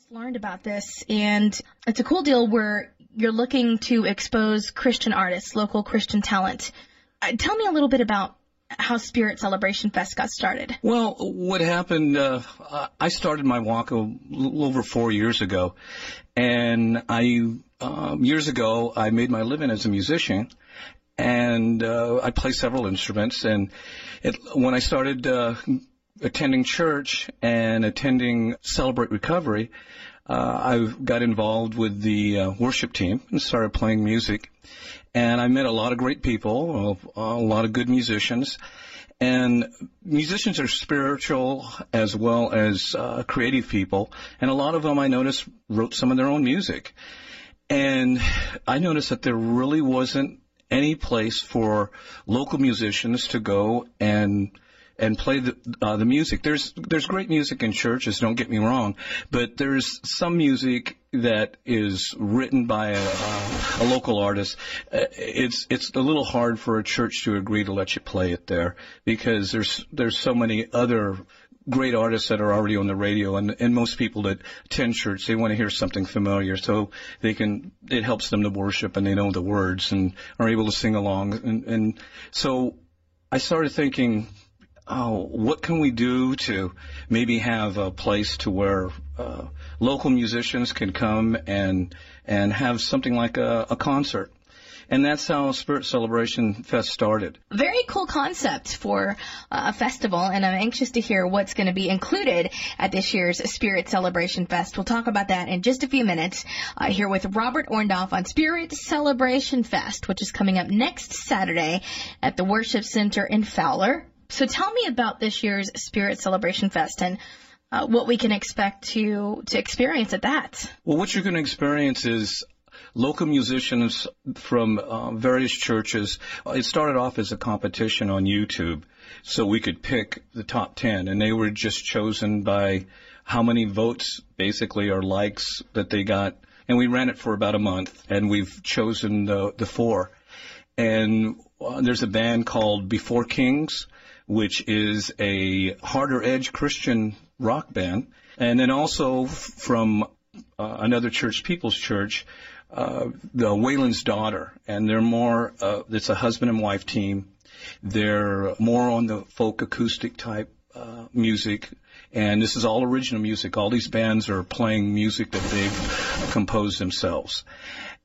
Learned about this, and it's a cool deal where you're looking to expose Christian artists, local Christian talent. Tell me a little bit about how Spirit Celebration Fest got started. Well, what happened, I started my walk a little over 4 years ago, and years ago, I made my living as a musician, and I play several instruments, and when I started attending church and attending Celebrate Recovery, I got involved with the worship team and started playing music. And I met a lot of great people, a lot of good musicians. And musicians are spiritual as well as creative people. And a lot of them, I noticed, wrote some of their own music. And I noticed that there really wasn't any place for local musicians to go and play the music. There's great music in churches, don't get me wrong, but there's some music that is written by a local artist. It's a little hard for a church to agree to let you play it there because there's so many other great artists that are already on the radio, and most people that attend church, they want to hear something familiar, so it helps them to worship, and they know the words and are able to sing along. And so I started thinking, what can we do to maybe have a place to where local musicians can come and have something like a concert? And that's how Spirit Celebration Fest started. Very cool concept for a festival, and I'm anxious to hear what's going to be included at this year's Spirit Celebration Fest. We'll talk about that in just a few minutes here with Robert Orndorff on Spirit Celebration Fest, which is coming up next Saturday at the Worship Center in Fowler. So tell me about this year's Spirit Celebration Fest and what we can expect to experience at that. Well, what you're going to experience is local musicians from various churches. It started off as a competition on YouTube, so we could pick the top 10, and they were just chosen by how many votes, basically, or likes that they got. And we ran it for about a month, and we've chosen the 4. And there's a band called Before Kings, which is a harder edge Christian rock band. And then also from another church, People's Church, the Wayland's Daughter. And they're more, it's a husband and wife team. They're more on the folk acoustic type music. And this is all original music. All these bands are playing music that they've composed themselves.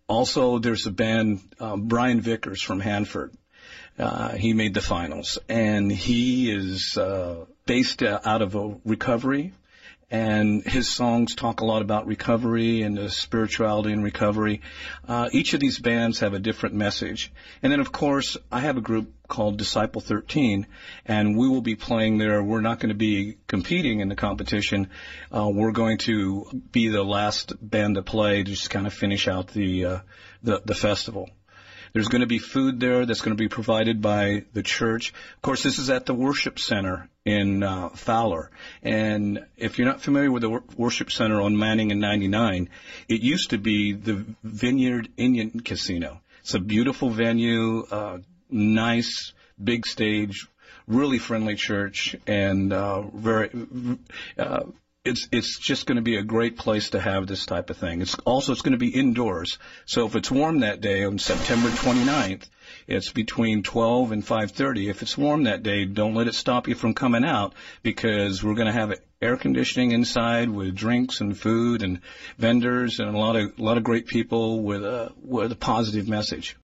Also, there's a band, Brian Vickers from Hanford. He made the finals, and he is based out of a recovery, and his songs talk a lot about recovery and the spirituality in recovery. Each of these bands have a different message. And then, of course, I have a group called Disciple 13, and we will be playing there. We're not going to be competing in the competition. We're going to be the last band to play to just kind of finish out the festival. There's going to be food there that's going to be provided by the church. Of course, this is at the Worship Center in Fowler. And if you're not familiar with the Worship Center on Manning and 99, it used to be the Vineyard Indian Casino. It's a beautiful venue, nice, big stage, really friendly church, and it's just going to be a great place to have this type of thing. It's going to be indoors. So if it's warm that day on September 29th, it's between 12 and 5:30. If it's warm that day, don't let it stop you from coming out, because we're going to have air conditioning inside with drinks and food and vendors and a lot of great people with a positive message.